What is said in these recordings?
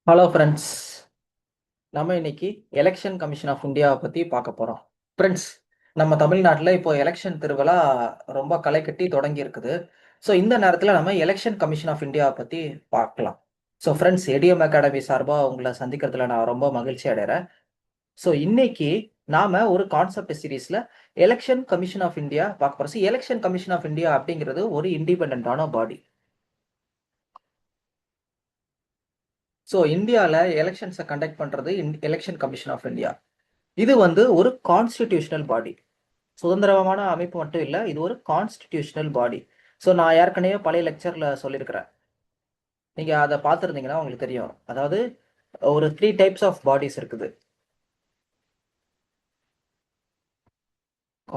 Hello friends. நம்ம இன்னைக்கு election commission of இந்தியாவை பற்றி பார்க்க போகிறோம். ஃப்ரெண்ட்ஸ், நம்ம தமிழ்நாட்டில் இப்போ எலெக்ஷன் திருவிழா ரொம்ப களை கட்டி தொடங்கி இருக்குது. ஸோ இந்த நேரத்தில் நம்ம எலெக்ஷன் கமிஷன் ஆஃப் இந்தியாவை பற்றி பார்க்கலாம். ஸோ ஃப்ரெண்ட்ஸ், ஏடிஎம் அகாடமி சார்பாக உங்களை சந்திக்கிறதுல நான் ரொம்ப மகிழ்ச்சி அடைகிறேன். ஸோ இன்னைக்கு நாம ஒரு கான்செப்ட் சீரீஸில் எலெக்ஷன் கமிஷன் ஆஃப் இந்தியா பார்க்க போகிறோம். எலெக்ஷன் கமிஷன் ஆஃப் இந்தியா அப்படிங்கிறது ஒரு இண்டிபெண்டான பாடி. ஸோ இந்தியாவில் எலெக்ஷன்ஸை கண்டக்ட் பண்ணுறது எலெக்ஷன் கமிஷன் ஆஃப் இந்தியா. இது வந்து ஒரு கான்ஸ்டிடியூஷனல் பாடி. சுதந்திரமான அமைப்பு மட்டும் இல்லை, இது ஒரு கான்ஸ்டிடியூஷனல் பாடி. ஸோ நான் ஏற்கனவே பழைய லெக்சரில் சொல்லியிருக்கிறேன். நீங்கள் அதை பார்த்துருந்தீங்கன்னா உங்களுக்கு தெரியும். அதாவது ஒரு 3 டைப்ஸ் ஆஃப் பாடிஸ் இருக்குது.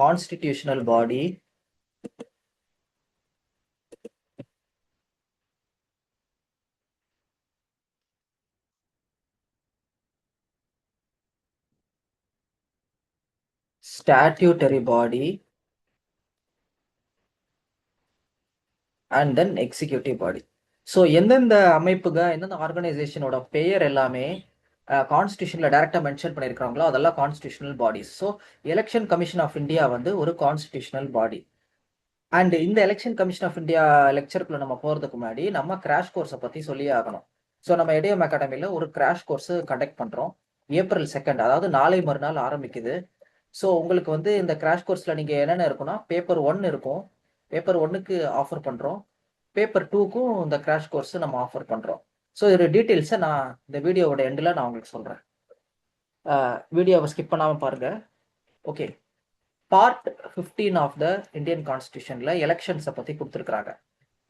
Constitutional body, statutory body and then executive body. So எந்தெந்த எந்தெந்த ஆர்கனைசேஷனோட பெயர் எல்லாமே கான்ஸ்டியூஷனில் டைரக்டாக மென்ஷன் பண்ணியிருக்கிறாங்களோ அதெல்லாம் constitutional bodies. So election commission of India வந்து ஒரு கான்ஸ்டியூஷனல் பாடி. அண்ட் இந்த எலெக்ஷன் கமிஷன் ஆஃப் இந்தியா லெக்சருக்குள்ள நம்ம போகிறதுக்கு முன்னாடி நம்ம கிராஷ் கோர்ஸை பற்றி சொல்லியே ஆகணும். ஸோ நம்ம ஏடிஎம் அகாடமியில் ஒரு கிராஷ் கோர்ஸ் கண்டக்ட் பண்ணுறோம். April 2, அதாவது நாளை மறுநாள் ஆரம்பிக்குது. ஸோ உங்களுக்கு வந்து இந்த கிராஷ் கோர்ஸில் நீங்கள் என்னென்ன இருக்குன்னா, பேப்பர் 1 இருக்கும். பேப்பர் 1க்கு ஆஃபர் பண்ணுறோம். பேப்பர் 2க்கும் இந்த கிராஷ் கோர்ஸ் நம்ம ஆஃபர் பண்ணுறோம். ஸோ இதோட டீட்டெயில்ஸை நான் இந்த வீடியோவோட எண்டில் நான் உங்களுக்கு சொல்கிறேன். வீடியோவை ஸ்கிப் பண்ணாமல் பாருங்கள். Okay. Part 15 of the Indian கான்ஸ்டியூஷன்ல எலெக்ஷன்ஸை பற்றி கொடுத்துருக்குறாங்க.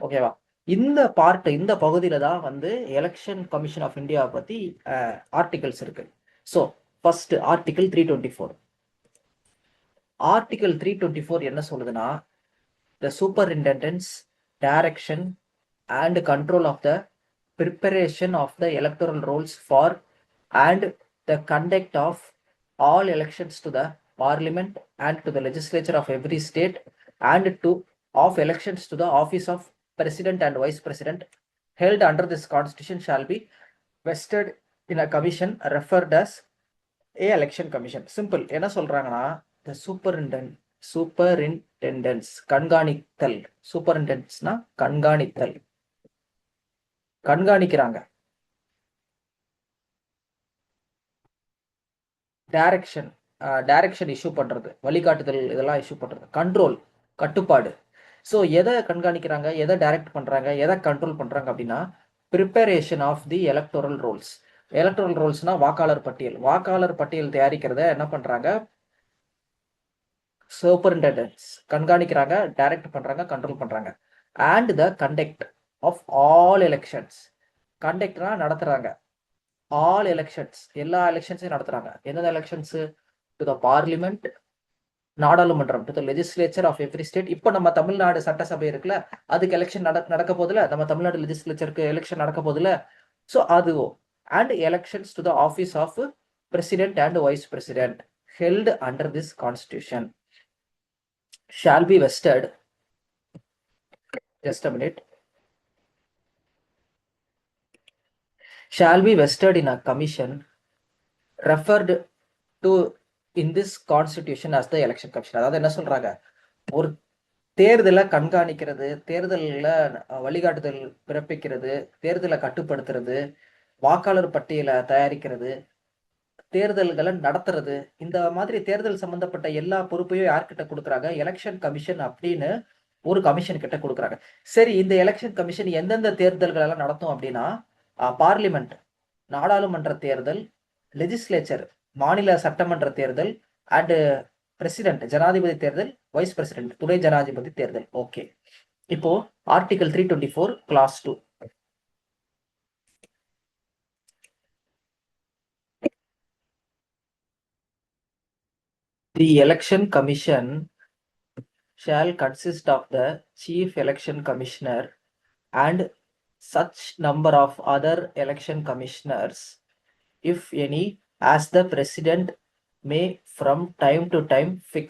ஓகேவா? இந்த பகுதியில் தான் வந்து எலெக்ஷன் கமிஷன் ஆஃப் இந்தியா பற்றி ஆர்டிகல்ஸ் இருக்கு. So first article 324. ஆர்டிகல் 324 என்ன சொல்லுதுன்னா, the superintendence direction and control of the preparation of the electoral rolls for and the conduct of all elections to the parliament and to the legislature of every state and of elections to the office of president and vice president held under this constitution shall be vested in a commission referred as a election commission. Simple. என்ன சொல்றாங்கன்னா, the superintendents கண்காணித்தல். சூப்பரிண்டென்ட்ஸ்னா கண்காணித்தல், கண்காணிக்கிறாங்க. Direction issue பண்ணுறது, வழிகாட்டுதல் இதெல்லாம் issue பண்ணுறது. Control, கட்டுப்பாடு. So எதை கண்காணிக்கிறாங்க, எதை டைரக்ட் பண்ணுறாங்க, எதை கண்ட்ரோல் பண்ணுறாங்க அப்படின்னா, preparation of the electoral rolls. Electoral ரோல்ஸ்னா வாக்காளர் பட்டியல். வாக்காளர் பட்டியல் தயாரிக்கிறத என்ன பண்ணுறாங்க, சூப்பரிண்டெண்டன்ஸ் கண்காணிக்கிறாங்க, டைரக்ட் பண்ணுறாங்க, கண்ட்ரோல் பண்ணுறாங்க. And the conduct of all elections. கண்டக்ட்னா நடத்துகிறாங்க. ஆல் எலெக்ஷன்ஸ், எல்லா எலெக்ஷன்ஸையும் நடத்துறாங்க. எந்தெந்த எலெக்ஷன்ஸ்? டு த பார்லிமெண்ட், நாடாளுமன்றம், to the legislature of every state. இப்போ நம்ம தமிழ்நாடு சட்டசபை இருக்குல்ல, அதுக்கு எலெக்ஷன் நடக்க போதில்ல, நம்ம தமிழ்நாடு லெஜிஸ்லேச்சருக்கு எலெக்ஷன் நடக்க போதில்ல. ஸோ அதுவும். And elections to the office of president and vice president held under this constitution shall be vested. Just a minute. shall be vested in a commission referred to in this constitution as the election commission. அதாவது என்ன சொல்றாங்க, ஒரு தேர்தலை கண்காணிக்கிறது, தேர்தலில் வழிகாட்டுதல் பிறப்பிக்கிறது, தேர்தலை கட்டுப்படுத்துறது, வாக்காளர் பட்டியலை தயாரிக்கிறது, தேர்தல்களை நடத்துறது, இந்த மாதிரி தேர்தல் சம்பந்தப்பட்ட எல்லா பொறுப்பையும் யார்கிட்ட கொடுக்குறாங்க, எலெக்ஷன் கமிஷன் அப்படின்னு ஒரு கமிஷன் கிட்ட கொடுக்குறாங்க. சரி, இந்த எலெக்ஷன் கமிஷன் எந்தெந்த தேர்தல்கள் எல்லாம் நடத்தும் அப்படின்னா, பார்லிமெண்ட் நாடாளுமன்ற தேர்தல், லெஜிஸ்லேச்சர் மாநில சட்டமன்ற தேர்தல், அண்ட் பிரசிடென்ட் ஜனாதிபதி தேர்தல், வைஸ் பிரசிடென்ட் துணை ஜனாதிபதி தேர்தல். ஓகே. இப்போ article 324 class 2. The election commission shall consist of the chief election commissioner and such number of other election commissioners, if any, as the president may from time to time fix,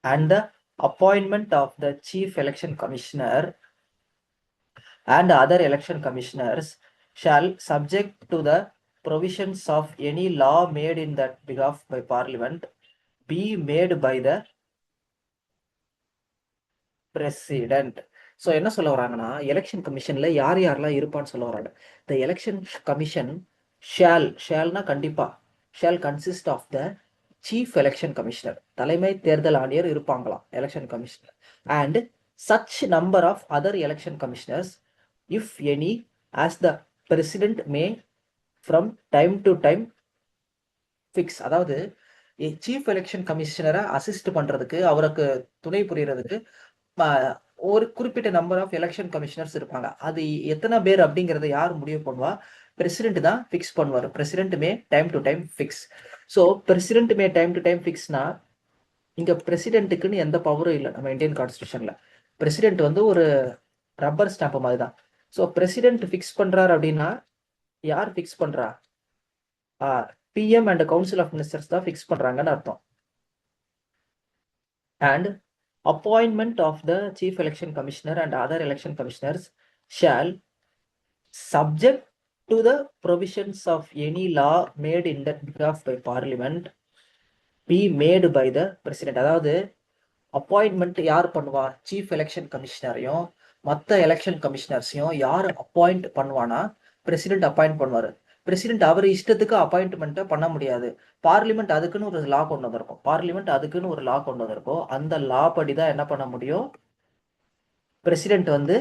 and the appointment of the chief election commissioner and other election commissioners shall subject to the provisions of any law made in that behalf by parliament be made by the president. So என்ன சொல்ல வராங்கன்னா election கமிஷன்ல யார் யாரெல்லாம் இருப்பான்னு சொல்ல வராங்க. த election commission ஷேல்னா கண்டிப்பா shall consist of the chief election commissioner, தலைமை தேர்தல் ஆணையர் இருப்பாங்களாம் election commissioner, and such number of other election commissioners if any as the president may from time to time fix. அதாவது சீஃப் எலெக்ஷன் கமிஷனரை assist பண்றதுக்கு, அவருக்கு துணை புரியறதுக்கு ஒரு குறிப்பிட்ட நம்பர் ஆஃப் எலெக்ஷன் கமிஷனர்ஸ் இருப்பாங்க. அது எத்தனை பேர் அப்படிங்கறத யார் முடிவு பண்ணுவா? பிரசிடென்ட் தான் ஃபிக்ஸ் பண்ணுவார். President may time to time fix. So president may time to time ஃபிக்ஸ்னா இங்க பிரசிடென்ட்டுக்குன்னு எந்த பவரும் இல்லை நம்ம இந்தியன் கான்ஸ்டியூஷன்ல. பிரசிடென்ட் வந்து ஒரு ரப்பர் ஸ்டாம்ப் மாதிரி தான். ஸோ பிரசிடென்ட் ஃபிக்ஸ் பண்றாரு அப்படின்னா யார் ஃபிக்ஸ் பண்றா? PM and council of ministers தான் ஃபிக்ஸ் பண்றாங்கன்னு அர்த்தம். And appointment of the chief election commissioner and other election commissioners shall subject to the provisions of any law made in that behalf by parliament be made by the president. அதாவது appointment யார் பண்ணுவா? Chief election கமிஷனரையும் மற்ற election கமிஷனர்ஸையும் யார் appoint பண்ணுவானா? President appoint பண்ணுவாரு. President அவர் இஷ்டத்துக்கு அப்பாயின்ட்மெண்ட்டை பண்ண முடியாது. பார்லிமெண்ட் அதுக்குன்னு ஒரு லா கொண்டு வந்திருக்கும். அந்த லா படி தான் என்ன பண்ண முடியும்? பிரசிடென்ட் வந்து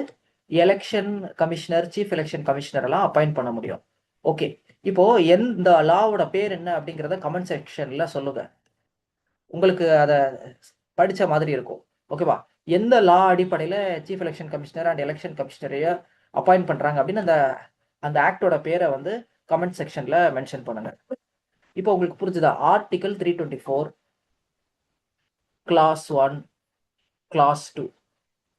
election commissioner, chief election commissioner எல்லாம் அப்பாயிண்ட் பண்ண முடியும். ஓகே, இப்போ எந்த லாவோட பேர் என்ன அப்படிங்கிறத கமெண்ட் செக்ஷன்ல சொல்லுங்க. உங்களுக்கு அதை படிச்ச மாதிரி இருக்கும். ஓகேவா? எந்த லா அடிப்படையில chief election commissioner and election கமிஷனரைய அப்பாயிண்ட் பண்றாங்க அப்படின்னு அந்த ஆக்டோட பேரை வந்து கமெண்ட் செக்ஷன்ல மென்ஷன் பண்ணுங்க. இப்போ உங்களுக்கு புரிஞ்சுதா? Article 324 clause 1 clause 2.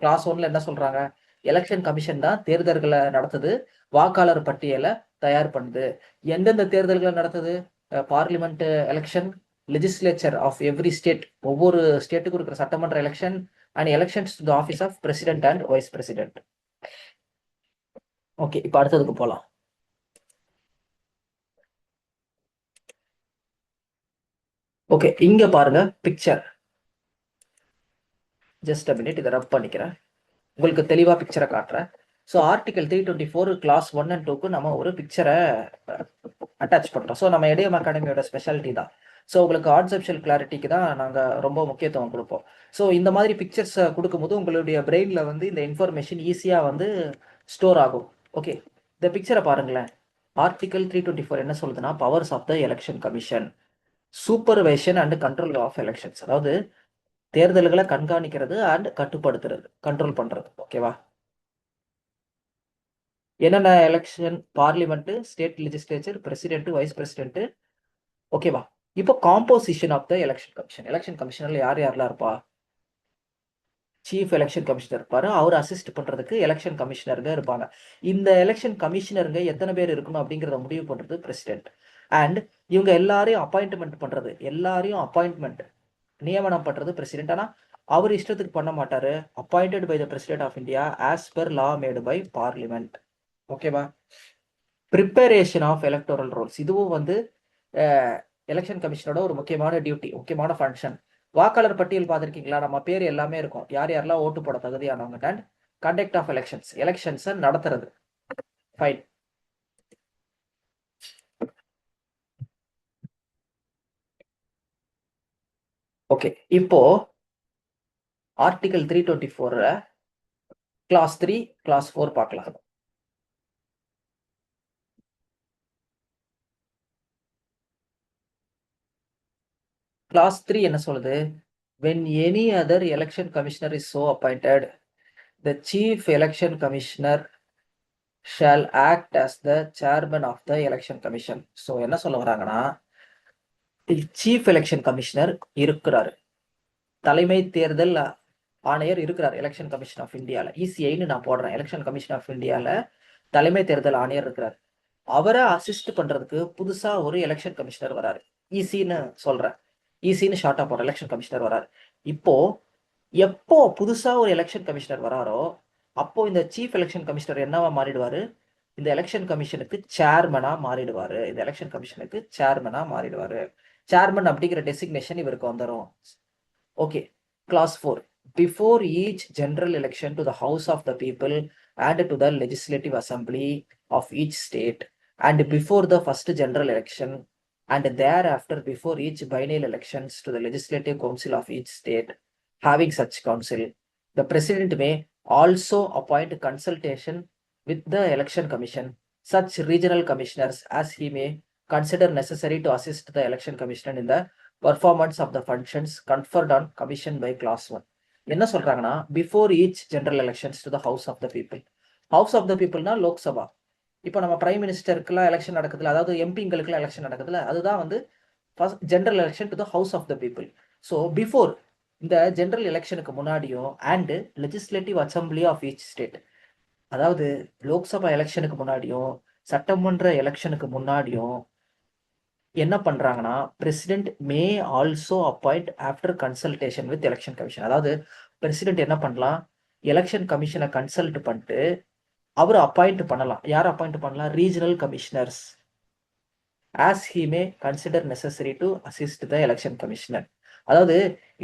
கிளாஸ் 1ல என்ன சொல்றாங்க? எலெக்ஷன் கமிஷன் தான் தேர்தல்களை நடத்துது, வாக்காளர் பட்டியலை தயார் பண்ணுது. எந்தெந்த தேர்தல்களை நடத்துது? Parliament election, legislature of every state, ஒவ்வொரு ஸ்டேட்டுக்கும் இருக்கிற சட்டமன்ற election, and elections to the office of president and vice president. Okay, இப்போ அடுத்ததுக்கு போகலாம். ஓகே, இங்க பாருங்க பிக்சர். ஜஸ்ட் அ மினிட், இதை ரப் பண்ணிக்கிறேன், உங்களுக்கு தெளிவா பிக்சரை காட்டுறேன். ஸோ ஆர்டிகல் 324 கிளாஸ் 1 and 2க்கு நம்ம ஒரு பிக்சரை அட்டாச் பண்றோம். ஸோ நம்ம இடையம் அகாடமியோட ஸ்பெஷாலிட்டி தான். ஸோ உங்களுக்கு கான்செப்ஷுவல் கிளாரிட்டிக்கு தான் நாங்கள் ரொம்ப முக்கியத்துவம் கொடுப்போம். ஸோ இந்த மாதிரி பிக்சர்ஸ் கொடுக்கும்போது உங்களுடைய பிரெயினில் வந்து இந்த இன்ஃபர்மேஷன் ஈஸியாக வந்து ஸ்டோர் ஆகும். ஓகே, இந்த பிக்சரை பாருங்களேன். ஆர்டிகல் 324 என்ன சொல்லுதுன்னா, powers of the election commission, supervision and control of elections, அதாவது தேர்தல்களை கண்காணிக்கிறது அண்ட் கட்டுப்படுத்துறது, கண்ட்ரோல் பண்றது. ஓகேவா? என்னென்ன election? Parliament, state legislature, president, vice president. ஓகேவா? இப்போ composition of the election commission. Election கமிஷனர்ல யார் யாரெல்லாம் இருப்பா? சீஃப் எலெக்ஷன் கமிஷனர் இருப்பாரு. அவர் அசிஸ்ட் பண்றதுக்கு எலெக்ஷன் கமிஷனருங்க இருப்பாங்க. இந்த எலெக்ஷன் கமிஷனருங்க எத்தனை பேர் இருக்கணும் அப்படிங்கிறத முடிவு பண்றது பிரசிடென்ட். அண்ட் இவங்க எல்லாரையும் அப்பாயின்மெண்ட் நியமனம் பண்றது பிரசிடென்ட். ஆனா அவர் இஷ்டத்துக்கு பண்ண மாட்டாரு. Appointed by the president of India as per law made by parliament. ஓகேவா? ப்ரிப்பரேஷன் ஆஃப் எலக்டோரல் ரோல்ஸ், இதுவும் வந்து எலெக்ஷன் கமிஷனோட ஒரு முக்கியமான டியூட்டி, முக்கியமான ஃபங்க்ஷன். வாக்காளர் பட்டியல் பார்த்துருக்கீங்களா? நம்ம பேர் எல்லாமே இருக்கும், யார் யாரெல்லாம் ஓட்டு போட தகுதியானவங்க. அண்ட் கண்டக்ட் ஆஃப் எலெக்ஷன்ஸை நடத்துறது. ஃபைன். ஓகே, இப்போ ஆர்டிகல் 324 கிளாஸ் 3 கிளாஸ் 4 பார்க்கலாம். கிளாஸ் 3 என்ன சொல்லுது? when any other election commissioner is so appointed, the chief election commissioner shall act as the chairman of the election commission. so என்ன சொல்ல வராங்கன்னா, chief election commissioner இருக்கிறாரு, தலைமை தேர்தல் ஆணையர் இருக்கிறார் எலெக்ஷன் கமிஷன் ஆஃப் இந்தியால. இசிஐன்னு நான் போடுறேன். எலெக்ஷன் கமிஷன் ஆஃப் இந்தியால தலைமை தேர்தல் ஆணையர் இருக்கிறார். அவரை அசிஸ்ட் பண்றதுக்கு புதுசா ஒரு எலெக்ஷன் கமிஷனர் வராரு. இசின்னு சொல்றேன், இசின்னு ஷார்ட்டா போடுற எலெக்ஷன் கமிஷனர் வராரு. இப்போ எப்போ புதுசா ஒரு எலெக்ஷன் கமிஷனர் வராரோ அப்போ இந்த சீஃப் எலெக்ஷன் கமிஷனர் என்னவா மாறிடுவாரு? இந்த எலெக்ஷன் கமிஷனுக்கு சேர்மனா மாறிடுவாரு. இந்த எலெக்ஷன் கமிஷனுக்கு சேர்மனா மாறிடுவாரு. சேர்மன் அப்படிங்கிற டெசிக்னேஷன் இவருக்கு வந்துடும். Okay. Clause 4. Before each general election to the House of the People and to the Legislative Assembly of each state, and before the first general election, and thereafter before each biennial elections to the Legislative Council of each state, having such council, the President may also appoint consultation with the Election Commission, such regional commissioners as he may consider necessary to assist the Election Commission in the performance of the functions conferred on commission by clause 1. என்ன சொல்றாங்கன்னா before each general elections to the house of the people. House of the பீப்புள்னா லோக்சபா. இப்போ நம்ம prime மினிஸ்டருக்குலாம் election நடக்குதுல, அதாவது எம்பிங்களுக்குலாம் election நடக்குதுல, அதுதான் வந்து first general election to the house of the people. So before இந்த ஜெனரல் எலெக்ஷனுக்கு முன்னாடியும் and legislative assembly of each state, அதாவது லோக்சபா எலெக்ஷனுக்கு முன்னாடியும் சட்டமன்ற எலெக்ஷனுக்கு முன்னாடியும் என்ன பண்றாங்கன்னா president may also appoint after consultation with election commission. அதாவது பிரசிடென்ட் என்ன பண்ணலாம், எலெக்ஷன் கமிஷனை கன்சல்ட் பண்ணிட்டு அவர் அப்பாயிண்ட் பண்ணலாம். யார் அப்பாயிண்ட் பண்ணலாம்? Regional commissioners as he may consider necessary to assist the election commissioner. அதாவது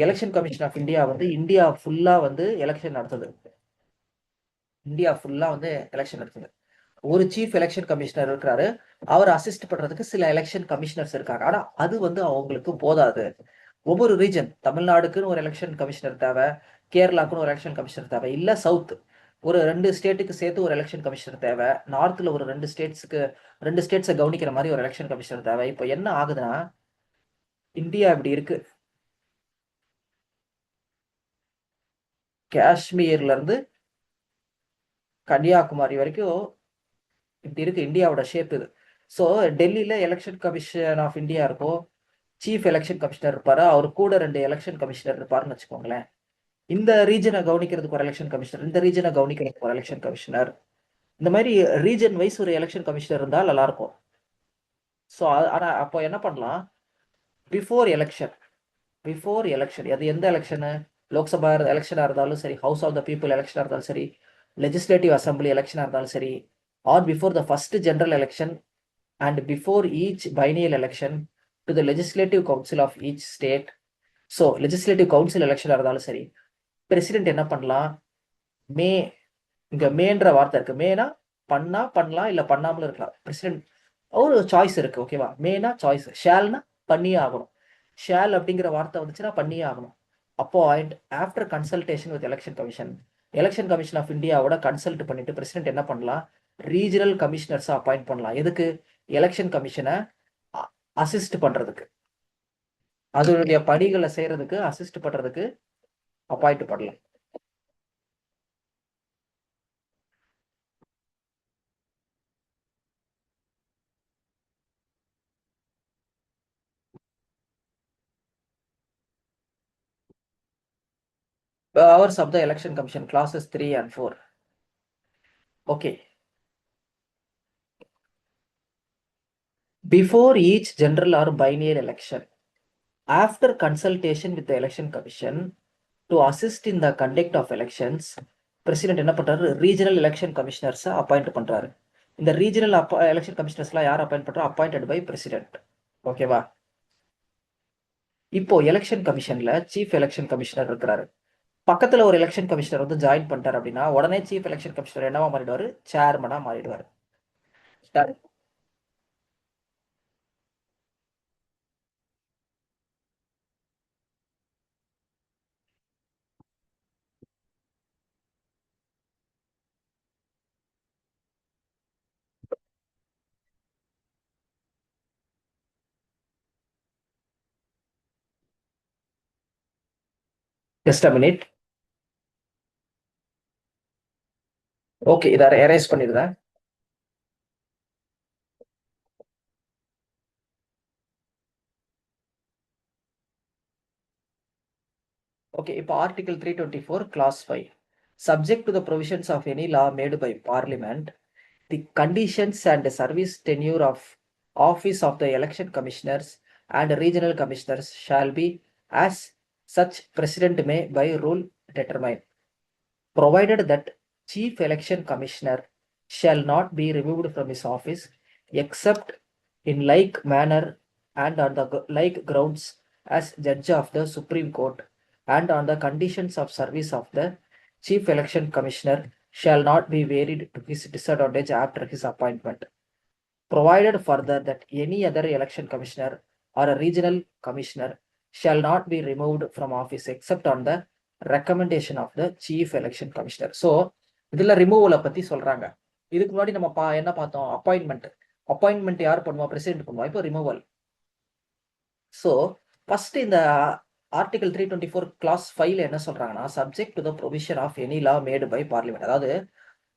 எலெக்ஷன் கமிஷன் ஆஃப் இந்தியா வந்து இந்தியா ஃபுல்லா வந்து எலெக்ஷன் நடத்துது. இந்தியா ஃபுல்லா வந்து எலெக்ஷன் நடத்துது. ஒரு சீஃப் எலெக்ஷன் கமிஷனர் இருக்கிறாரு, அவர் அசிஸ்ட் பண்றதுக்கு சில எலெக்ஷன் கமிஷனர்ஸ் இருக்காங்க. ஆனா அது வந்து அவங்களுக்கு போதாது. ஒவ்வொரு ரீஜன், தமிழ்நாடுக்குன்னு ஒரு எலெக்ஷன் கமிஷனர் தேவை, கேரளாக்குன்னு ஒரு எலெக்ஷன் கமிஷனர் தேவை, இல்ல சவுத் ஒரு 2 ஸ்டேட்டுக்கு சேர்த்து ஒரு எலெக்ஷன் கமிஷனர் தேவை, நார்த்ல ஒரு 2 ஸ்டேட்ஸை கவனிக்கிற மாதிரி ஒரு எலெக்ஷன் கமிஷனர் தேவை. இப்போ என்ன ஆகுதுன்னா இந்தியா இப்படி இருக்கு. காஷ்மீர்ல இருந்து கன்னியாகுமரி வரைக்கும் இப்படி இருக்கு இந்தியாவோட ஷேப் இது. ஸோ டெல்லியில எலெக்ஷன் கமிஷன் ஆஃப் இந்தியா இருக்கும், சீஃப் எலெக்ஷன் கமிஷனர் இருப்பாரு, அவர் கூட 2 எலெக்ஷன் கமிஷனர் இருப்பாருன்னு வச்சுக்கோங்களேன். இந்த ரீஜனை கவனிக்கிறதுக்கு ஒரு எலெக்ஷன் கமிஷனர், இந்த ரீஜனை கவனிக்கிறதுக்கு ஒரு எலெக்ஷன் கமிஷனர், இந்த மாதிரி ரீஜன் வைஸ் ஒரு எலெக்ஷன் கமிஷனர் இருந்தால் நல்லா இருக்கும். ஸோ ஆனா அப்போ என்ன பண்ணலாம், பிஃபோர் எலெக்ஷன் அது எந்த எலெக்ஷனு, லோக்சபா எலெக்ஷனா இருந்தாலும் சரி, ஹவுஸ் ஆஃப் த பீப்புள் எலெக்ஷனா இருந்தாலும் சரி, லெஜிஸ்லேட்டிவ் அசம்பிளி எலெக்ஷனா இருந்தாலும் சரி, or before the first general election and before each biennial election to the legislative council of each state. So legislative council எலெக்ஷனா இருந்தாலும் சரி, பிரசிடென்ட் என்ன பண்ணலாம், மே, இங்க மேன்ற வார்த்தை இருக்கு, மேனா பண்ணலாம் இல்ல பண்ணாமலும் இருக்கலாம். பிரசிடென்ட் ஒரு சாய்ஸ் இருக்கு, ஓகேவா? மேனா சாய்ஸ், ஷேல்னா பண்ணியே ஆகணும். ஷேல் அப்படிங்கிற வார்த்தை வந்துச்சுன்னா பண்ணியே ஆகணும். Appoint after consultation with election commission. Election commission of இந்தியாவோட கன்சல்ட் பண்ணிட்டு பிரசிடென்ட் என்ன பண்ணலாம், ரீஜனல் கமிஷனர்ஸ் அப்பாயிண்ட் பண்ணலாம். எதுக்கு? எலெக்ஷன் கமிஷனை அசிஸ்ட் பண்றதுக்கு, அதனுடைய பணிகளை செய்யறதுக்கு, அசிஸ்ட் பண்றதுக்கு அப்பாயிண்ட் பண்ணலாம். Powers of the election commission, clauses 3 and 4. Okay. Before each general or biennial election, after consultation with the election commission to assist in the conduct of elections, president என்ன பண்றாரு, regional election commissioners appoint பண்றாரு. இந்த regional election கமிஷனர்ஸ்லாம் யார் appoint பண்றா, appointed by president. ஓகேவா? இப்போ election கமிஷன்ல chief election commissioner இருக்கிறாரு, பக்கத்துல ஒரு எலெக்ஷன் கமிஷனர் வந்து ஜாயின் பண்ணிட்டார் அப்படின்னா உடனே சீஃப் எலெக்ஷன் கமிஷனர் என்னவா மாறிடுவாரு, சேர்மனா மாறிடுவாரு. Just a minute. ஓகே, இதை எரேஸ் பண்ணிடுறேன். ஓகே, இப்போ article 324 clause 5, subject to the provisions of any law made by parliament, the conditions and service tenure of office of the election commissioners and regional commissioners shall be as such president may by rule determine, provided that chief election commissioner shall not be removed from his office except in like manner and on the like grounds as judge of the Supreme Court and on the conditions of service of the Chief Election Commissioner shall not be varied to his disadvantage after his appointment. Provided further that any other election commissioner or a regional commissioner shall not be removed from office except on the recommendation of the Chief Election Commissioner. So இதுல ரிமூவலை பத்தி சொல்றாங்க. இதுக்கு முன்னாடி நம்ம என்ன பார்த்தோம்? Appointment யார் பண்ணுவா? பிரசிடென்ட் பண்ணுவா. இப்போ ரிமூவல். ஸோ ஃபர்ஸ்ட் இந்த ஆர்டிகல் 324 கிளாஸ் 5ல என்ன சொல்றாங்கன்னா, subject to the provision of any law made by parliament. அதாவது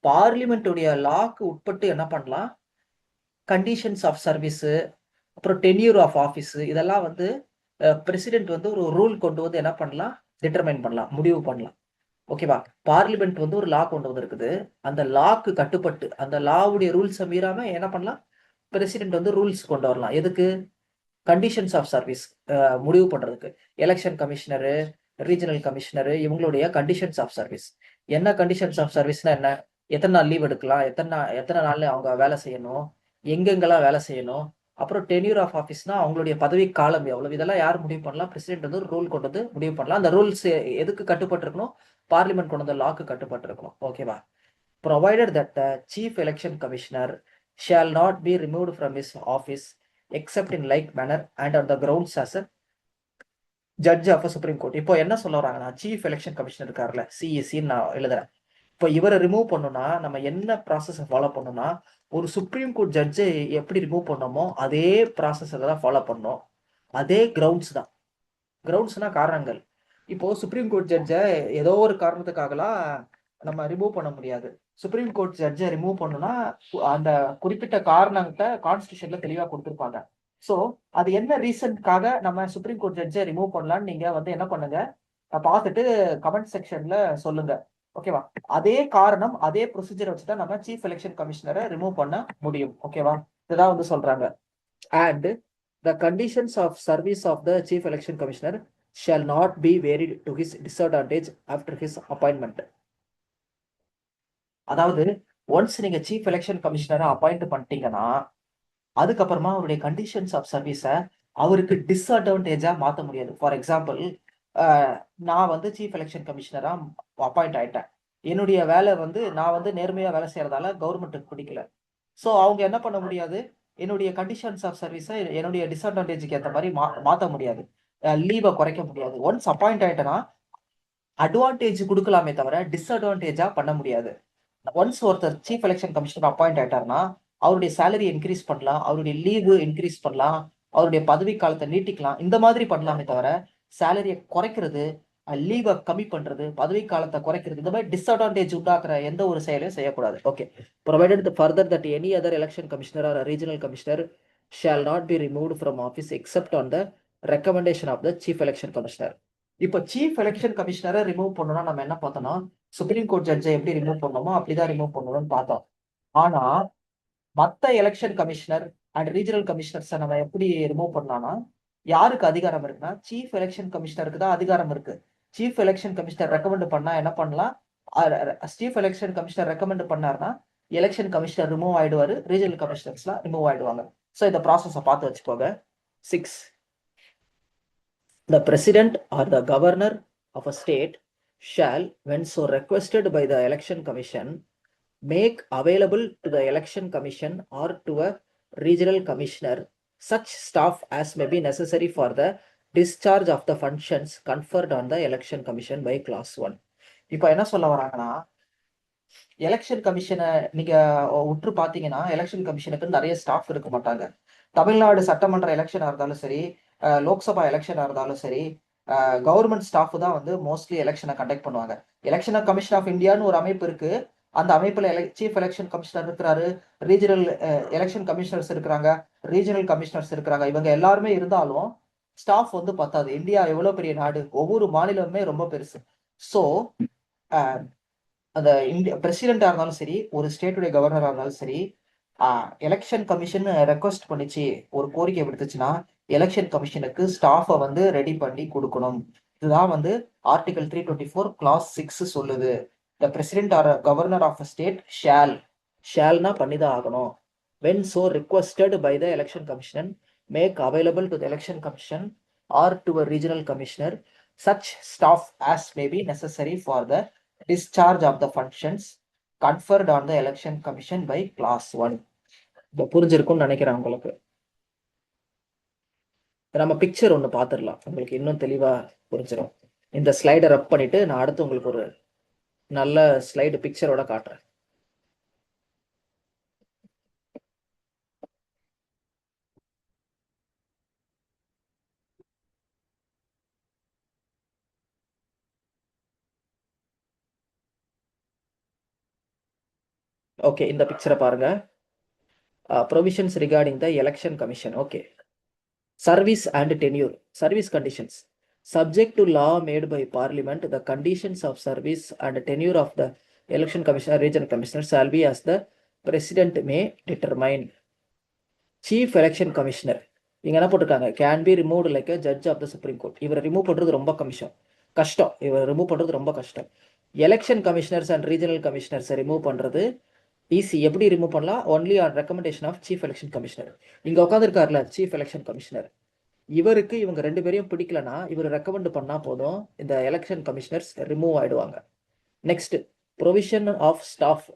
பார்லிமெண்ட்டுடைய லாக்கு உட்பட்டு என்ன பண்ணலாம்? கண்டிஷன்ஸ் ஆஃப் சர்வீஸ், அப்புறம் டென்யூர் ஆஃப் ஆஃபீஸ், இதெல்லாம் வந்து பிரசிடென்ட் வந்து ஒரு ரூல் கொண்டு வந்து என்ன பண்ணலாம்? டிட்டர்மைன் பண்ணலாம், முடிவு பண்ணலாம். ஓகேவா? பார்லிமெண்ட் வந்து ஒரு லா கொண்டு வந்திருக்குது. அந்த லாக்கு கட்டுப்பட்டு அந்த லாவுடைய ரூல்ஸை மீறாம என்ன பண்ணலாம்? பிரசிடென்ட் வந்து ரூல்ஸ் கொண்டு வரலாம். எதுக்கு? கண்டிஷன்ஸ் ஆஃப் சர்வீஸ் முடிவு பண்றதுக்கு. எலெக்ஷன் கமிஷனரு, ரீஜனல் கமிஷனரு, இவங்களுடைய கண்டிஷன்ஸ் ஆஃப் சர்வீஸ். என்ன கண்டிஷன்ஸ் ஆஃப் சர்வீஸ்னா என்ன? எத்தனை நாள் லீவ் எடுக்கலாம், எத்தனை நாள்ல அவங்க வேலை செய்யணும், எங்கெங்கெல்லாம் வேலை செய்யணும், அப்புறம் டென்யூர் ஆஃப் ஆஃபீஸ்னா அவங்களுடைய பதவி காலம் எவ்வளவு, இதெல்லாம் யார் முடிவு பண்ணலாம்? பிரசிடென்ட் வந்து ஒரு ரூல் கொண்டு வந்து முடிவு பண்ணலாம். அந்த ரூல்ஸ் எதுக்கு கட்டுப்பட்டு இருக்கணும்? பார்லிமெண்ட் கொண்டு வந்த லாக்கு கட்டுப்பட்டு இருக்கணும். ஓகேவா? Provided that the chief election commissioner shall not be removed from his office except in like manner and on the grounds as a judge of supreme court. இப்போ என்ன சொல்ல வராங்கன்னா, சீஃப் எலெக்ஷன் கமிஷனர் இருக்காருல்ல, சிஇசின்னு நான் எழுதுறேன். இப்போ இவரை ரிமூவ் பண்ணணும்னா நம்ம என்ன ப்ராசஸ் ஃபாலோ பண்ணணும்னா, ஒரு சுப்ரீம் கோர்ட் ஜட்ஜை எப்படி ரிமூவ் பண்ணோமோ அதே ப்ராசஸ் தான் ஃபாலோ பண்ணோம். அதே கிரவுண்ட்ஸ் தான். கிரவுண்ட்ஸ்னா காரணங்கள். இப்போ சுப்ரீம் கோர்ட் ஜட்ஜை ஏதோ ஒரு காரணத்துக்காகலாம் நம்ம ரிமூவ் பண்ண முடியாது. சுப்ரீம் கோர்ட் ஜட்ஜை ரிமூவ் பண்ணணும்னா அந்த குறிப்பிட்ட காரணத்தை கான்ஸ்டியூஷன்ல தெளிவா கொடுத்துருப்பாங்க. ஸோ அது என்ன ரீசன்க்காக நம்ம சுப்ரீம் கோர்ட் ஜட்ஜை ரிமூவ் பண்ணலாம்னு நீங்க வந்து என்ன பண்ணுங்க, பார்த்துட்டு கமெண்ட் செக்ஷன்ல சொல்லுங்க. ஓகேவா? அதே காரணம், அதே ப்ரொசீஜர் வச்சுதான் நம்ம சீஃப் எலெக்ஷன் கமிஷனரை ரிமூவ் பண்ண முடியும். ஓகேவா? இதுதான் வந்து சொல்றாங்க. And the conditions of service of the chief election commissioner shall not be varied to his disadvantage after his appointment. அதாவது ஒன்ஸ் நீங்க சீஃப் எலெக்ஷன் கமிஷனரை அப்பாயிண்ட் பண்ணிட்டீங்கன்னா அதுக்கப்புறமா அவருடைய கண்டிஷன்ஸ் ஆஃப் சர்வீஸை அவருக்கு டிஸ்அட்வான்டேஜா மாற்ற முடியாது. ஃபார் எக்ஸாம்பிள், நான் வந்து சீஃப் எலெக்ஷன் கமிஷனரா அப்பாயிண்ட் ஆயிட்டேன். என்னுடைய வேலை வந்து நான் வந்து நேர்மையா வேலை செய்யறதால கவர்மெண்ட்டுக்கு பிடிக்கல. ஸோ அவங்க என்ன பண்ண முடியாது? என்னுடைய கண்டிஷன்ஸ் ஆஃப் சர்வீஸை என்னுடைய டிஸ்அட்வான்டேஜுக்கு ஏற்ற மாதிரி மாற்ற முடியாது, லீவை குறைக்க முடியாது. ஒன்ஸ் அப்பாயிண்ட் ஆயிட்டேன்னா அட்வான்டேஜ் கொடுக்கலாமே தவிர டிஸ்அட்வான்டேஜா பண்ண முடியாது. ஒன்ஸ் ஒருத்தர் சீஃப் எலெக்ஷன் கமிஷனர் அப்பாயிண்ட் ஆயிட்டாருன்னா அவருடைய சேலரி இன்க்ரீஸ் பண்ணலாம், அவருடைய லீவு இன்க்ரீஸ் பண்ணலாம், அவருடைய பதவி காலத்தை நீட்டிக்கலாம். இந்த மாதிரி பண்ணலாமே தவிர சேலரியை குறைக்கிறது, லீவை கம்மி பண்றது, பதவி காலத்தை குறைக்கிறது, இந்த மாதிரி டிஸ்அட்வான்டேஜ் உண்டாக்குற எந்த ஒரு செயலையும் செய்யக்கூடாது. Okay. Provided further that any other election commissioner or regional commissioner shall not be removed from office except on the recommendation of the chief election commissioner. இப்போ சீஃப் எலெக்ஷன் கமிஷனரை ரிமூவ் பண்ணணும்னா நம்ம என்ன பார்த்தோம்னா, சுப்ரீம் கோர்ட் ஜட்ஜை எப்படி remove பண்ணணுமோ அப்படிதான் remove பண்ணணும்னு பார்த்தோம். ஆனா மத்த எலெக்ஷன் கமிஷனர் அண்ட் ரீஜனல் கமிஷனர்ஸை நம்ம எப்படி ரிமூவ் பண்ணலாம்னா, யாருக்கு அதிகாரம் இருக்குன்னா சீஃப் எலெக்ஷன் கமிஷனருக்கு தான் அதிகாரம் இருக்கு. சீஃப் எலெக்ஷன் கமிஷனர் ரெக்கமெண்ட் பண்ணா என்ன பண்ணலாம்? சீஃப் எலெக்ஷன் கமிஷனர் ரெக்கமெண்ட் பண்ணாருன்னா எலெக்ஷன் கமிஷனர் ரிமூவ் ஆயிடுவாரு, ரீஜனல் கமிஷனர்ஸ்லாம் ரிமூவ் ஆயிடுவாங்க. ஸோ இந்த ப்ராசஸை பார்த்து வச்சுக்கோங்க. 6. The president or the governor of a state shall, when so requested by the election commission, make available to the election commission or to a regional commissioner such staff as may be necessary for the discharge of the functions conferred on the election commission by clause 1. இப்போ என்ன சொல்ல வராங்கன்னா, election கமிஷனை நீங்க உற்று பார்த்தீங்கன்னா election கமிஷனுக்கு நிறைய staff இருக்க மாட்டாங்க. தமிழ்நாடு சட்டமன்ற எலெக்ஷனா இருந்தாலும் சரி, லோக்சபா எலெக்ஷனா இருந்தாலும் சரி, கவர்மெண்ட் ஸ்டாஃப் தான் வந்து மோஸ்ட்லி எலெக்ஷனை கண்டக்ட் பண்ணுவாங்க. எலெக்ஷன் கமிஷன் ஆஃப் இந்தியான்னு ஒரு அமைப்பு இருக்கு. அந்த அமைப்புல சீஃப் எலெக்ஷன் கமிஷனர் இருக்கிறாரு, ரீஜனல் எலெக்ஷன் கமிஷனர்ஸ் இருக்கிறாங்க, ரீஜனல் கமிஷனர்ஸ் இருக்கிறாங்க. இவங்க எல்லாருமே இருந்தாலும் ஸ்டாஃப் வந்து பத்தாது. இந்தியா எவ்வளவு பெரிய நாடு, ஒவ்வொரு மாநிலமுமே ரொம்ப பெருசு. ஸோ அந்த இந்தியா பிரசிடென்டா இருந்தாலும் சரி, ஒரு ஸ்டேட்டுடைய கவர்னரா இருந்தாலும் சரி, எலெக்ஷன் கமிஷன் ரெக்வஸ்ட் பண்ணிச்சு, ஒரு கோரிக்கை விடுத்துச்சுன்னா எலெக்ஷன் கமிஷனுக்கு ஸ்டாஃபை வந்து ரெடி பண்ணி கொடுக்கணும். இதுதான் வந்து ஆர்டிகல் 324 கிளாஸ் 6 சொல்லுது. The president or governor of a state ஷால்னா பண்ணி தான் ஆகணும். when so requested by the election commission, make available to the election commission or to a regional commissioner such staff as may be necessary for the discharge of the functions conferred on the election commission by class 1. இப்போ புரிஞ்சிருக்கும்னு நினைக்கிறேன் உங்களுக்கு. நம்ம picture ஒன்று பார்த்துடலாம், உங்களுக்கு இன்னும் தெளிவா புரிஞ்சிடும். இந்த ஸ்லைடை ரப் பண்ணிட்டு நான் அடுத்து உங்களுக்கு ஒரு நல்ல ஸ்லைடு பிக்சரோட காட்டுறேன். ஓகே, இந்த பிக்சரை பாருங்க. Provisions regarding the election commission. Okay, service and tenure, service conditions. Subject to law made by Parliament, the conditions of service and tenure of the election commissioner, regional commissioner shall be as the president may determine. Chief election commissioner இங்க என்ன போட்டிருக்காங்க, can be removed like a judge of the supreme court. இவரை remove பண்றது ரொம்ப கஷ்டம். இவரை remove பண்றது ரொம்ப கஷ்டம். எலெக்ஷன் கமிஷனர்ஸ் அண்ட் ரீஜனல் கமிஷனர்ஸை ரிமூவ் பண்றது ஈஸி. எப்படி ரிமூவ் பண்ணலாம்? Only on recommendation of chief election commissioner. இங்க உட்காந்துருக்காருல சீஃப் எலெக்ஷன் கமிஷனர், இவருக்கு இவங்க ரெண்டு பேரையும் பிடிக்கலனா இவர் ரெக்கமெண்ட் பண்ணா போதும், இந்த எலெக்ஷன் கமிஷனர்ஸ் ரிமூவ் ஆயிடுவாங்க. Next, provision of staff.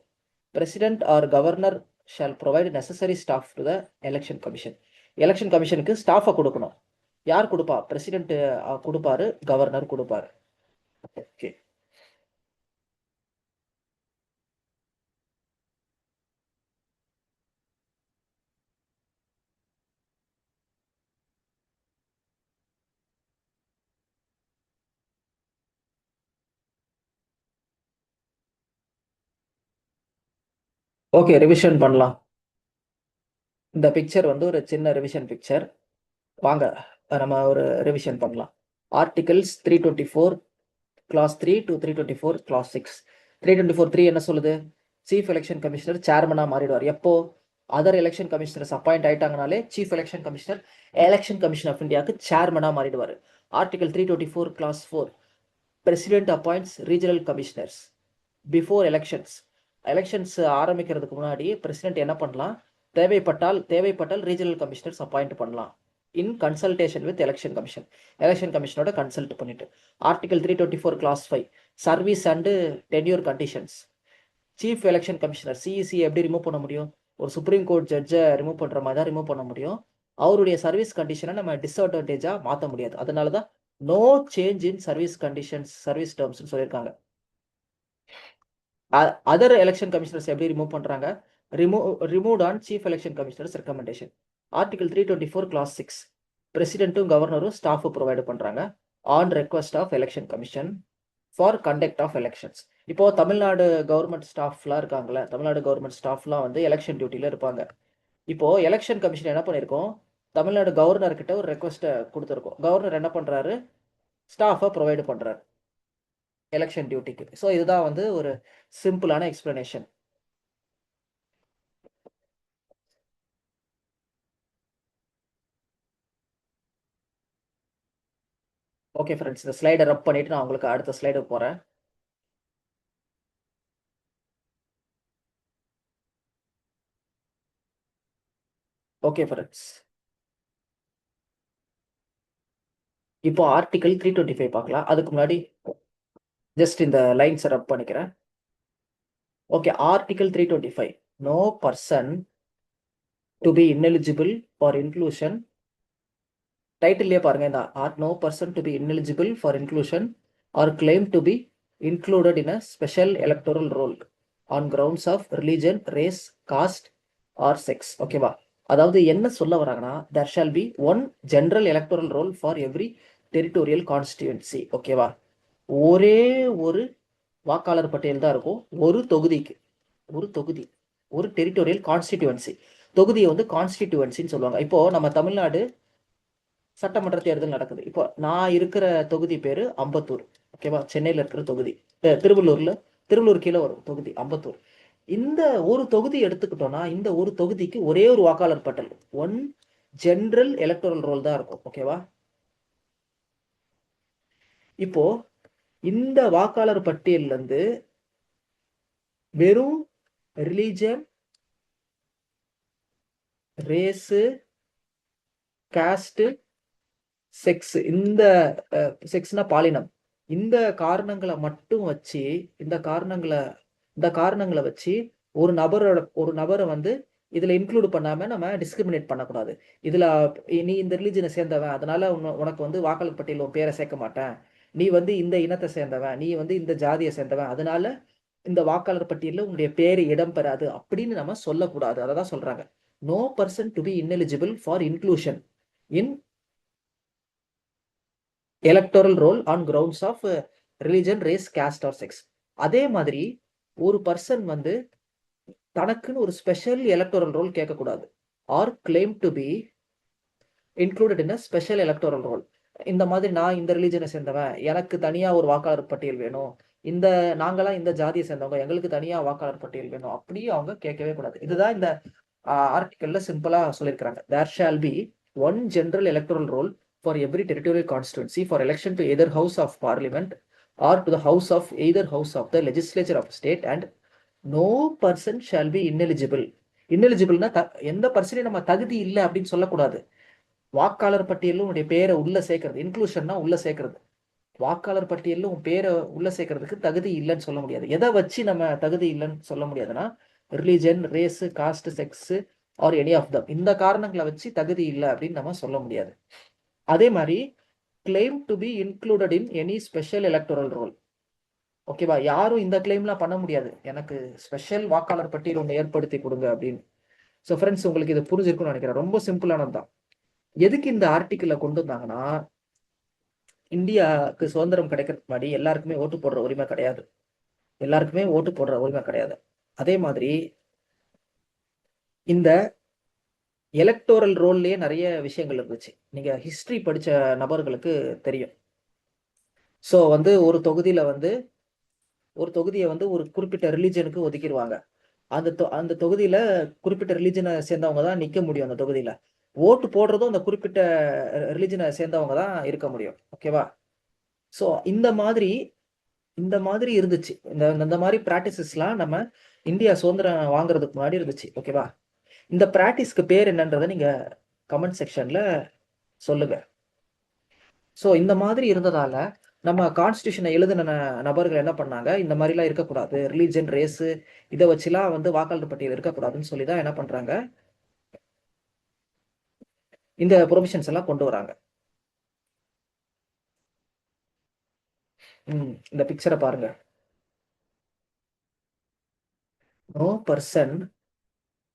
President or governor shall provide necessary staff to the election commission. Election கமிஷனுக்கு ஸ்டாஃபை கொடுக்கணும். யார் கொடுப்பா? பிரசிடென்ட் கொடுப்பாரு, கவர்னர் கொடுப்பாரு. ஓகே, ஓகே, ரிவிஷன் பண்ணலாம். இந்த பிக்சர் வந்து ஒரு சின்ன ரிவிஷன் பிக்சர். வாங்க நம்ம ஒரு ரிவிஷன் பண்ணலாம். Articles 324 class 3 to 324 clause 6. 324(3) என்ன சொல்லுது? சீஃப் எலெக்ஷன் கமிஷனர் சேர்மனா மாறிடுவார். எப்போ? அதர் எலெக்ஷன் கமிஷனர்ஸ் அப்பாயிண்ட் ஆயிட்டாங்கனாலே chief election commissioner election commission of இந்தியாவுக்கு சேர்மனா மாறிடுவார். Article 324 clause 4, president appoints regional commissioners before elections. Elections ஆரம்பிக்கிறதுக்கு முன்னாடி பிரசிடென்ட் என்ன பண்ணலாம்? தேவைப்பட்டால் ரீஜனல் கமிஷனர்ஸ் அப்பாயிண்ட் பண்ணலாம் in consultation with election commission. Election கமிஷனோட கன்சல்ட் பண்ணிட்டு. Article 324 clause 5, service and tenure conditions. Chief election commissioner CEC எப்படி ரிமூவ் பண்ண முடியும்? ஒரு சுப்ரீம் கோர்ட் ஜட்ஜை ரிமூவ் பண்ற மாதிரி தான் ரிமூவ் பண்ண முடியும். அவருடைய சர்வீஸ் கண்டிஷனை நம்ம டிஸ்அட்வான்டேஜா மாற்ற முடியாது. அதனாலதான் no change in service conditions, service terms சொல்லியிருக்காங்க. அதர் எலெக்ஷன் கமிஷனர்ஸ் எப்படி ரிமூவ் பண்றாங்க? Removed on chief election commissioners recommendation. Article 324 clause 6, பிரசிடென்ட்டும் கவர்னரும் ஸ்டாஃப் ப்ரொவைட் பண்றாங்க on request of election commission for conduct of elections. இப்போ தமிழ்நாடு கவர்மெண்ட் ஸ்டாஃப்லாம் இருக்காங்களே, Tamil Nadu government ஸ்டாஃப்லாம் வந்து election டியூட்டில இருப்பாங்க. இப்போ எலெக்ஷன் கமிஷன் என்ன பண்ணியிருக்கோம்? தமிழ்நாடு கவர்னர் கிட்ட ஒரு ரெக்வஸ்ட்டை கொடுத்துருக்கோம். கவர்னர் என்ன பண்றாரு? ஸ்டாஃபை ப்ரொவைட் பண்றாரு எலெக்ஷன் டியூட்டிக்கு. ஸோ இதுதான் வந்து ஒரு சிம்பிளான எக்ஸ்பிளனேஷன். ஓகே ஃப்ரெண்ட்ஸ், இந்த ஸ்லைடை ரப் பண்ணிட்டு நான் உங்களுக்கு அடுத்த ஸ்லைடு போறேன். ஓகே ஃப்ரெண்ட்ஸ், இப்போ ஆர்டிகல் 325 பார்க்கலாம். அதுக்கு முன்னாடி ஜஸ்ட் இந்த லைன்ஸை ரப் பண்ணிக்கிறேன். Okay, article 325, no person to be ineligible for inclusion. டைட்டில்லே பாருங்க, இந்த no person to be ineligible for inclusion or claim to be included in a special electoral roll on grounds of religion, race, caste or sex. ஓகேவா? அதாவது என்ன சொல்ல வராங்கன்னா, there shall be one general electoral roll for every territorial constituency. ஓகேவா? ஒரே ஒரு வாக்காளர் பட்டியல் தான் இருக்கும் ஒரு தொகுதிக்கு. ஒரு தொகுதி, ஒரு டெரிட்டோரியல் கான்ஸ்டிடியூவன்சி. தொகுதியை வந்து கான்ஸ்டிடியூவன்சின்னு சொல்லுவாங்க. இப்போ நம்ம தமிழ்நாடு சட்டமன்ற தேர்தல் நடக்குது. இப்போ நான் இருக்கிற தொகுதி பேரு அம்பத்தூர். ஓகேவா? சென்னையில இருக்கிற தொகுதி. திருவள்ளூர் கீழே வரும் தொகுதி அம்பத்தூர். இந்த ஒரு தொகுதி எடுத்துக்கிட்டோம்னா, இந்த ஒரு தொகுதிக்கு ஒரே ஒரு வாக்காளர் பட்டியல், ஒன் ஜெனரல் எலக்டோரல் ரோல் தான் இருக்கும். ஓகேவா? இப்போ இந்த வாக்காளர் பட்டியல்ல இருந்து வெறும் ரிலீஜன், ரேஸு, காஸ்ட், செக்ஸ், இந்த செக்ஸ்னா பாலினம், இந்த காரணங்களை மட்டும் வச்சு இந்த காரணங்களை வச்சு ஒரு நபரை வந்து இதுல இன்க்ளூட் பண்ணாம நம்ம டிஸ்கிரிமினேட் பண்ணக்கூடாது. இதுல நீ இந்த ரிலீஜனை சேர்ந்தவன், அதனால உனக்கு வந்து வாக்காளர் பட்டியல் உன் பேரை சேர்க்க மாட்டேன், நீ வந்து இந்த இனத்தை சேர்ந்தவன், நீ வந்து இந்த ஜாதியை சேர்ந்தவன், அதனால இந்த வாக்காளர் பட்டியலில் உன்னுடைய பேர் இடம்பெறாது அப்படின்னு நம்ம சொல்லக்கூடாது. அதை தான் சொல்றாங்க, no person to be ineligible for inclusion in electoral roll on grounds of religion, race, caste or sex. அதே மாதிரி ஒரு பர்சன் வந்து தனக்குன்னு ஒரு ஸ்பெஷல் எலக்டோரல் ரோல் கேட்கக்கூடாது, or claim to be included in a special electoral roll. இந்த மாதிரி நான் இந்த ரிலீஜனை சேர்ந்தவன், எனக்கு தனியா ஒரு வாக்காளர் பட்டியல் வேணும், இந்த நாங்களாம் இந்த ஜாதியை சேர்ந்தவங்க, எங்களுக்கு தனியா வாக்காளர் பட்டியல் வேணும், அப்படி அவங்க கேட்கவே கூடாது. இதுதான் இந்த ஆர்டிக்கல்ல சிம்பிளா சொல்லியிருக்கிறாங்க. There shall be one general electoral roll for every territorial constituency for election to either house of parliament or to the house of either house of the legislature of state and no person shall be ineligible. இன்னெலிஜிபிள்னா எந்த பர்சனையும் நம்ம தகுதி இல்லை அப்படின்னு சொல்லக்கூடாது. வாக்காளர் பட்டியலும் உடைய பேரை உள்ள சேர்க்கறது, இன்க்ளூஷன்னா உள்ள சேர்க்கறது. வாக்காளர் பட்டியலில் உன் பேரை உள்ள சேர்க்கறதுக்கு தகுதி இல்லைன்னு சொல்ல முடியாது. எதை வச்சு நம்ம தகுதி இல்லைன்னு சொல்ல முடியாதுன்னா, religion, race, caste, sex or any of them, இந்த காரணங்களை வச்சு தகுதி இல்லை அப்படின்னு நம்ம சொல்ல முடியாது. அதே மாதிரி claim to be included in any special electoral role. ஓகேவா, யாரும் இந்த கிளைம்லாம் பண்ண முடியாது, எனக்கு ஸ்பெஷல் வாக்காளர் பட்டியல் ஒன்று ஏற்படுத்தி கொடுங்க அப்படின்னு. ஸோ ஃப்ரெண்ட்ஸ், உங்களுக்கு இது புரிஞ்சிருக்கும்னு நினைக்கிறேன். ரொம்ப சிம்பிளானது தான். எதுக்கு இந்த ஆர்டிக்கிளை கொண்டு வந்தாங்கன்னா, இந்தியாவுக்கு சுதந்திரம் கிடைக்கிறதுக்கு முன்னாடி எல்லாருக்குமே ஓட்டு போடுற உரிமை கிடையாது, எல்லாருக்குமே ஓட்டு போடுற உரிமை கிடையாது. அதே மாதிரி இந்த எலக்டோரல் ரோல்லே நிறைய விஷயங்கள் இருந்துச்சு, நீங்க ஹிஸ்டரி படிச்ச நபர்களுக்கு தெரியும். ஸோ வந்து ஒரு தொகுதியை வந்து ஒரு குறிப்பிட்ட ரிலீஜனுக்கு ஒதுக்கிடுவாங்க. அந்த தொகுதியில குறிப்பிட்ட ரிலீஜனை சேர்ந்தவங்க தான் நிக்க முடியும். அந்த தொகுதியில ஓட்டு போடுறதும் அந்த குறிப்பிட்ட ரிலீஜனை சேர்ந்தவங்க தான் இருக்க முடியும். ஓகேவா, ஸோ இந்த மாதிரி இருந்துச்சு. இந்த மாதிரி பிராக்டிசஸ்லாம் நம்ம இந்தியா சுதந்திரம் வாங்குறதுக்கு முன்னாடி இருந்துச்சு. ஓகேவா, இந்த பிராக்டிஸ்க்கு பேர் என்னன்றதை நீங்க கமெண்ட் செக்ஷன்ல சொல்லுங்க. ஸோ இந்த மாதிரி இருந்ததால நம்ம கான்ஸ்டியூஷனை எழுதின நபர்கள் என்ன பண்ணாங்க, இந்த மாதிரிலாம் இருக்கக்கூடாது, ரிலீஜன், ரேஸு இதை வச்சுலாம் வந்து வாக்காளர் பட்டியல் இருக்கக்கூடாதுன்னு சொல்லி தான் என்ன பண்றாங்க, இந்த ப்ரொவிஷன்ஸ் எல்லாம் கொண்டு வராங்க. இந்த பிக்சரை பாருங்க. No person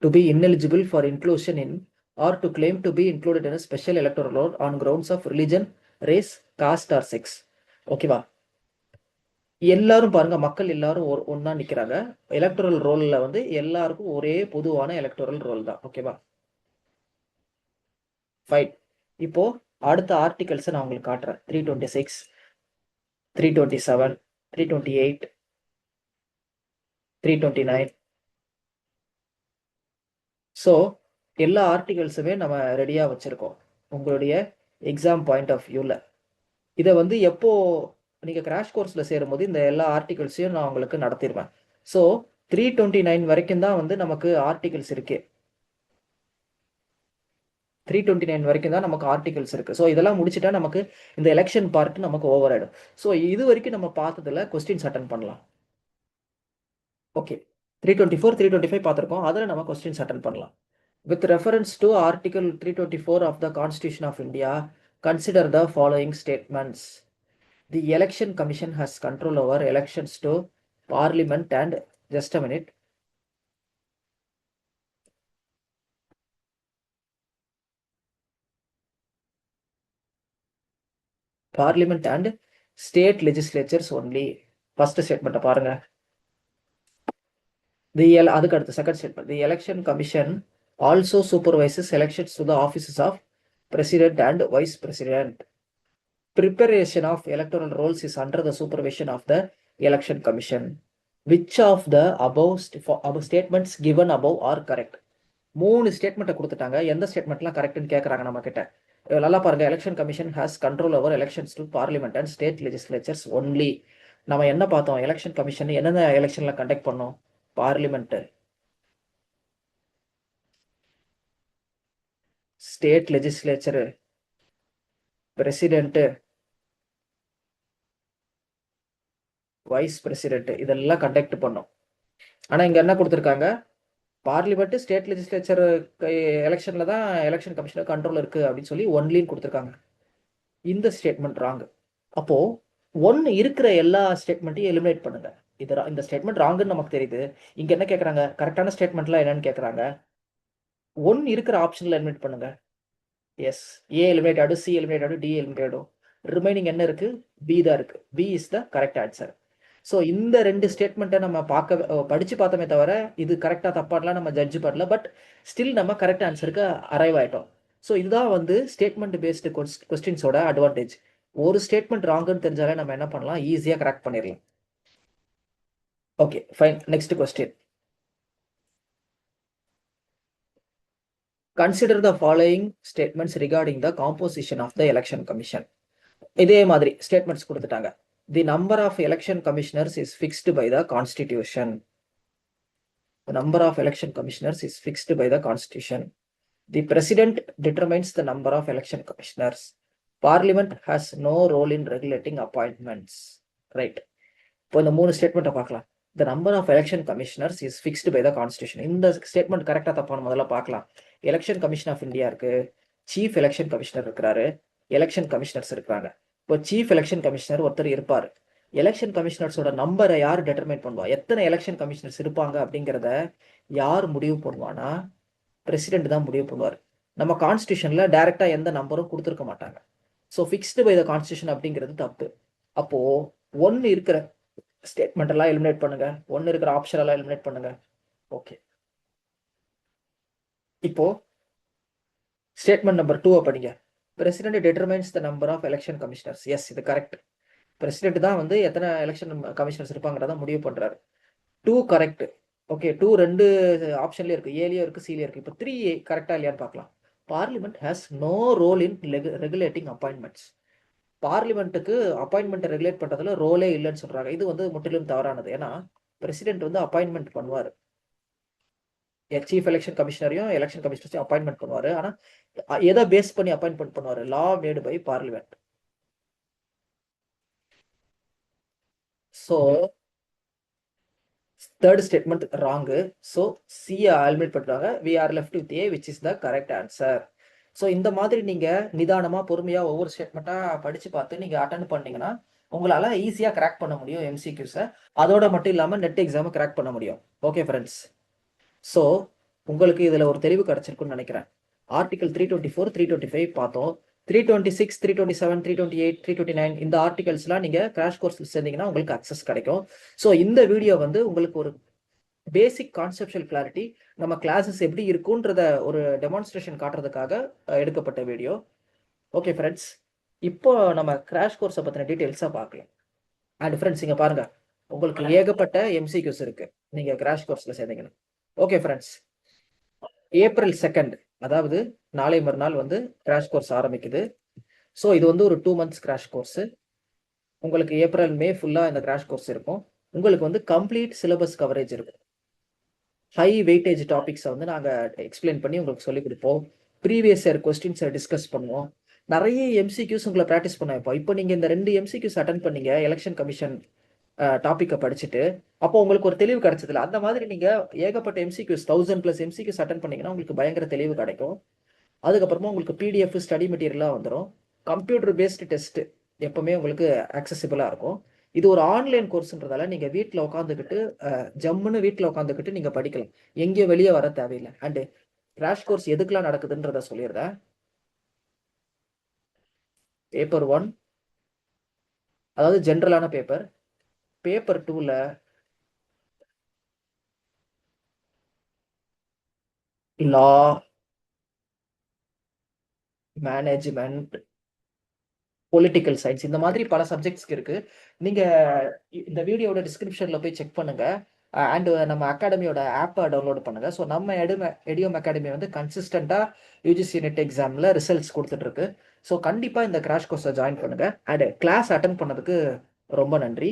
to be ineligible for inclusion in or to claim to be included in a special electoral roll on grounds of religion, race, caste or sex. ஓகேவா, எல்லாரும் பாருங்க, மக்கள் எல்லாரும் ஒன்னா நிக்கிறாங்க. எலக்டோரல் ரோல்ல வந்து எல்லாருக்கும் ஒரே பொதுவான எலக்டோரல் ரோல் தான். ஓகேவா, ஃபைன். இப்போ அடுத்த ஆர்டிகல்ஸை நான் உங்களுக்கு காட்டுறேன். 326, 327, 328, 329. ஸோ எல்லா ஆர்டிகல்ஸுமே நம்ம ரெடியாக வச்சுருக்கோம் உங்களுடைய எக்ஸாம் பாயிண்ட் ஆஃப் வியூவில். இதை வந்து எப்போ நீங்கள் கிராஷ் கோர்ஸில் சேரும்போது இந்த எல்லா ஆர்டிகல்ஸையும் நான் உங்களுக்கு நடத்திடுவேன். ஸோ 329 வரைக்கும் தான் வந்து நமக்கு ஆர்டிகல்ஸ் இருக்கு. 329 வரைக்கும் தான் நமக்கு ஆர்டிகல்ஸ் இருக்கு. ஸோ இதெல்லாம் முடிச்சுட்டா நமக்கு இந்த எலெக்ஷன் பார்ட் நமக்கு ஓவர் ஆயிடும். ஸோ இது வரைக்கும் நம்ம பார்த்ததுல கொஸ்டின்ஸ் அட்டன் பண்ணலாம். ஓகே, 324, 325 பார்த்துருக்கோம், அதில் நம்ம கொஸ்டின்ஸ் அட்டன் பண்ணலாம். With reference to Article 324 of the Constitution of India, consider the following statements. The Election Commission has control over elections to Parliament and, just a minute, Parliament and state legislatures only. First statement பாருங்க. அதுக்கு அடுத்த second statement, the Election Commission also supervises elections to the offices of President and Vice President. Preparation of electoral rolls is under the supervision of the Election Commission. Which of the above statements given above are correct? 3 ஸ்டேட்மெண்ட்டை கொடுத்துட்டாங்க, எந்த ஸ்டேட்மெண்ட்லாம் கரெக்ட்னு கேட்குறாங்க நம்ம கிட்ட. நல்லா பாருங்க, election commission has control over elections to parliament and state legislatures only. நம்ம என்ன பார்த்தோம், எலெக்ஷன் கமிஷன் என்னென்ன எலெக்ஷன்ல கண்டக்ட் பண்ணோம், parliament, state legislature, president, vice president இதெல்லாம் கண்டக்ட் பண்ணும். ஆனா இங்க என்ன கொடுத்துருக்காங்க, பார்லிமெண்ட் ஸ்டேட் லெஜிஸ்லேச்சர் எலெக்ஷன்ல தான் எலெக்ஷன் கமிஷனர் கண்ட்ரோல் இருக்கு அப்படின்னு சொல்லி ஒன்லின்னு கொடுத்துருக்காங்க. இந்த ஸ்டேட்மெண்ட் ராங். அப்போ ஒன்னு இருக்கிற எல்லா ஸ்டேட்மெண்ட்டையும் எலிமினேட் பண்ணுங்க. இந்த ஸ்டேட்மெண்ட் ராங்குன்னு நமக்கு தெரியுது. இங்க என்ன கேட்கறாங்க, கரெக்டான ஸ்டேட்மெண்ட்லாம் என்னன்னு கேட்கறாங்க. ஒன்னு இருக்கிற ஆப்ஷன்ல எலிமினேட் பண்ணுங்க. எஸ், ஏ எலிமினேட் ஆடும், சி எலிமினேட் ஆடும், டி எலிமினேட் ஆடும். ரிமைனிங் என்ன இருக்கு, பி தான் இருக்கு. B is the correct answer. So இந்த ரெண்டு ஸ்டேட்மெண்ட்டை நம்ம படிச்சு பார்த்தோமே தவிர இது கரெக்டாக தப்பாடலாம் நம்ம ஜட்ஜ் பண்ணல. பட் ஸ்டில் நம்ம கரெக்ட் ஆன்சருக்கு அரைவ் ஆயிட்டோம். ஸோ இதுதான் வந்து ஸ்டேட்மெண்ட் பேஸ்டு கொஸ்டின்ஸோட அட்வான்டேஜ். ஒரு ஸ்டேட்மெண்ட் ராங்குன்னு தெரிஞ்சாலே நம்ம என்ன பண்ணலாம், ஈஸியாக கரெக்ட் பண்ணிடலாம். Okay fine. Next question. Consider the following statements regarding the composition of the election commission. இதே மாதிரி ஸ்டேட்மெண்ட்ஸ் கொடுத்துட்டாங்க. The number of election commissioners is fixed by the constitution. The number of election commissioners is fixed by the constitution. The president determines the number of election commissioners. Parliament has no role in regulating appointments. Right. இப்போ இந்த மூணு ஸ்டேட்மெண்ட்டை பார்க்கலாம். The number of election commissioners is fixed by the constitution. இந்த statement கரெக்டாக தப்பான முதல்ல பார்க்கலாம். எலெக்ஷன் கமிஷன் ஆஃப் இந்தியா இருக்கு, சீஃப் எலெக்ஷன் கமிஷனர் இருக்கிறாரு, எலெக்ஷன் கமிஷனர்ஸ் இருக்கிறாங்க. இப்போ சீஃப் எலெக்ஷன் கமிஷனர் ஒருத்தர் இருப்பார். எலெக்ஷன் கமிஷனர்ஸோட நம்பரை யார் டெட்டர்மைன் பண்ணுவா, எத்தனை எலெக்ஷன் கமிஷனர்ஸ் இருப்பாங்க அப்படிங்கிறத யார் முடிவு பண்ணுவானா, பிரசிடென்ட் தான் முடிவு பண்ணுவார். நம்ம கான்ஸ்டியூஷன்ல டைரக்டா எந்த நம்பரும் கொடுத்துருக்க மாட்டாங்க. So fixed by the constitution அப்படிங்கிறது தப்பு. அப்போ ஒன்னு இருக்கிற ஸ்டேட்மெண்ட் எல்லாம் எலிமினேட் பண்ணுங்க, ஒன்னு இருக்கிற ஆப்ஷன் எல்லாம் எலிமினேட் பண்ணுங்க. ஓகே, இப்போ ஸ்டேட்மெண்ட் நம்பர் 2 படிங்க. President determines the number of election commissioners. Yes, இது கரெக்ட். பிரசிடென்ட் தான் வந்து எத்தனை எலெக்ஷன் கமிஷனர்ஸ் இருப்பாங்கிறத முடிவு பண்றாரு. 2 கரெக்ட். ஓகே, 2 ரெண்டு ஆப்ஷன்லயும் இருக்கு, ஏலயும் இருக்கு, சிலயும் இருக்கு. இப்போ 3 கரெக்டா இல்லையான்னு பார்க்கலாம். Parliament has no role in regulating appointments. பார்லிமெண்ட்டுக்கு அப்பாயின்மெண்ட் ரெகுலேட் பண்றதுல ரோலே இல்லைன்னு சொல்றாங்க. இது வந்து முற்றிலும் தவறானது. ஏன்னா பிரசிடென்ட் வந்து அப்பாயின்மெண்ட் பண்ணுவாரு, சீஃப் எலெக்ஷன் கமிஷனரையும் எலெக்ஷன் கமிஷனரையும் அப்பாயின்மெண்ட் பண்ணுவாரு. ஆனா எதை பேஸ் பண்ணி அப்பாயின்மெண்ட் பண்ணுவாரு, law made by parliament. So third statement wrong. So சியை எலிமினேட் பண்ணுறாங்க. We are left with A which is the correct answer. So இந்த மாதிரி நீங்கள் நிதானமாக பொறுமையாக ஒவ்வொரு ஸ்டேட்மெண்ட்டாக படித்து பார்த்து நீங்கள் அட்டன் பண்ணீங்கன்னா உங்களால் ஈஸியாக கிராக் பண்ண முடியும் எம்சிக்யூஸை. அதோட மட்டும் இல்லாமல் நெட் எக்ஸாமை கிராக் பண்ண முடியும். ஓகே ஃப்ரெண்ட்ஸ், ஸோ உங்களுக்கு இதில் ஒரு தெளிவு கிடச்சிருக்குன்னு நினைக்கிறேன். ஆர்டிகல் 324, 325 பார்த்தோம். 326, 327, 328, 329 இந்த ஆர்டிகல்ஸ்லாம் நீங்கள் கிராஷ் கோர்ஸில் சேர்ந்தீங்கன்னா உங்களுக்கு அக்சஸ் கிடைக்கும். ஸோ இந்த வீடியோ வந்து உங்களுக்கு ஒரு பேசிக் கான்செப்ஷுவல் கிளாரிட்டி, நம்ம கிளாஸஸ் எப்படி இருக்குன்றத ஒரு டெமான்ஸ்ட்ரேஷன் காட்டுறதுக்காக எடுக்கப்பட்ட வீடியோ. ஓகே ஃப்ரெண்ட்ஸ், இப்போ நம்ம கிராஷ் கோர்ஸை பற்றின டீட்டெயில்ஸாக பார்க்கலாம். அண்ட் ஃப்ரெண்ட்ஸ் இங்கே பாருங்க, உங்களுக்கு ஏகப்பட்ட எம்சிக்யூஸ் இருக்கு நீங்கள் கிராஷ் கோர்ஸில் சேர்ந்தீங்கன்னா. ஓகே ஃப்ரெண்ட்ஸ், April 2, அதாவது நாளை மறுநாள் வந்து கிராஷ் கோர்ஸ் ஆரம்பிக்குது. ஸோ இது வந்து ஒரு 2 months கிராஷ் கோர்ஸ். உங்களுக்கு ஏப்ரல் மே ஃபுல்லாக இந்த கிராஷ் கோர்ஸ் இருக்கும். உங்களுக்கு வந்து கம்ப்ளீட் சிலபஸ் கவரேஜ் இருக்கும். ஹை வெயிட்டேஜ் டாபிக்ஸை வந்து நாங்கள் எக்ஸ்பிளைன் பண்ணி உங்களுக்கு சொல்லிக் கொடுப்போம். ப்ரீவியஸ் இயர் கொஸ்டின்ஸை டிஸ்கஸ் பண்ணுவோம். நிறைய எம்சிக்யூஸ் உங்களை ப்ராக்டிஸ் பண்ண வைப்போம். இப்போ நீங்கள் இந்த 2 எம்சிக்யூஸ் அட்டன் பண்ணீங்க எலெக்ஷன் கமிஷன் டாப்பிக்கை படிச்சுட்டு, அப்போ உங்களுக்கு ஒரு தெளிவு கிடைச்சதில்ல. அந்த மாதிரி நீங்கள் ஏகப்பட்ட எம்சிக்யூஸ் 1000+ எம்சிக்யூஸ் அட்டன் பண்ணீங்கன்னா உங்களுக்கு பயங்கர தெளிவு கிடைக்கும். அதுக்கப்புறமா உங்களுக்கு பிடிஎஃப் ஸ்டடி மெட்டீரியலாக வந்துடும். கம்ப்யூட்டர் பேஸ்டு டெஸ்ட் எப்பவுமே உங்களுக்கு அக்சசிபிளாக இருக்கும். இது ஒரு ஆன்லைன் கோர்ஸ்ன்றதால நீங்கள் வீட்டில் உட்காந்துக்கிட்டு ஜம்முன்னு வீட்டில் உட்காந்துக்கிட்டு நீங்கள் படிக்கலாம். எங்கேயும் வெளியே வர தேவையில்லை. அண்டு கிராஷ் கோர்ஸ் எதுக்கெல்லாம் நடக்குதுன்றத சொல்லிடுறேன். பேப்பர் 1 அதாவது ஜென்ரலான பேப்பர். பேப்பர் 2ல லா, மேனேஜ்மெண்ட், பொலிட்டிக்கல் சயின்ஸ் இந்த மாதிரி பல சப்ஜெக்ட்ஸ்க்கு இருக்கு. நீங்க இந்த வீடியோட டிஸ்கிரிப்ஷன்ல போய் செக் பண்ணுங்க. அண்ட் நம்ம அகாடமியோட ஆப்பை டவுன்லோட் பண்ணுங்க. ஸோ நம்ம எடியோம் அகாடமி வந்து கன்சிஸ்டண்டா யூஜிசி நெட் எக்ஸாம்ல ரிசல்ட்ஸ் கொடுத்துட்டு இருக்கு. ஸோ கண்டிப்பா இந்த கிராஷ் கோர்ஸை ஜாயின் பண்ணுங்க. அண்ட் கிளாஸ் அட்டன் பண்ணதுக்கு ரொம்ப நன்றி.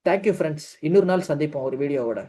Thank you friends. இன்னொரு நாள் சந்திப்போம் ஒரு வீடியோவோட.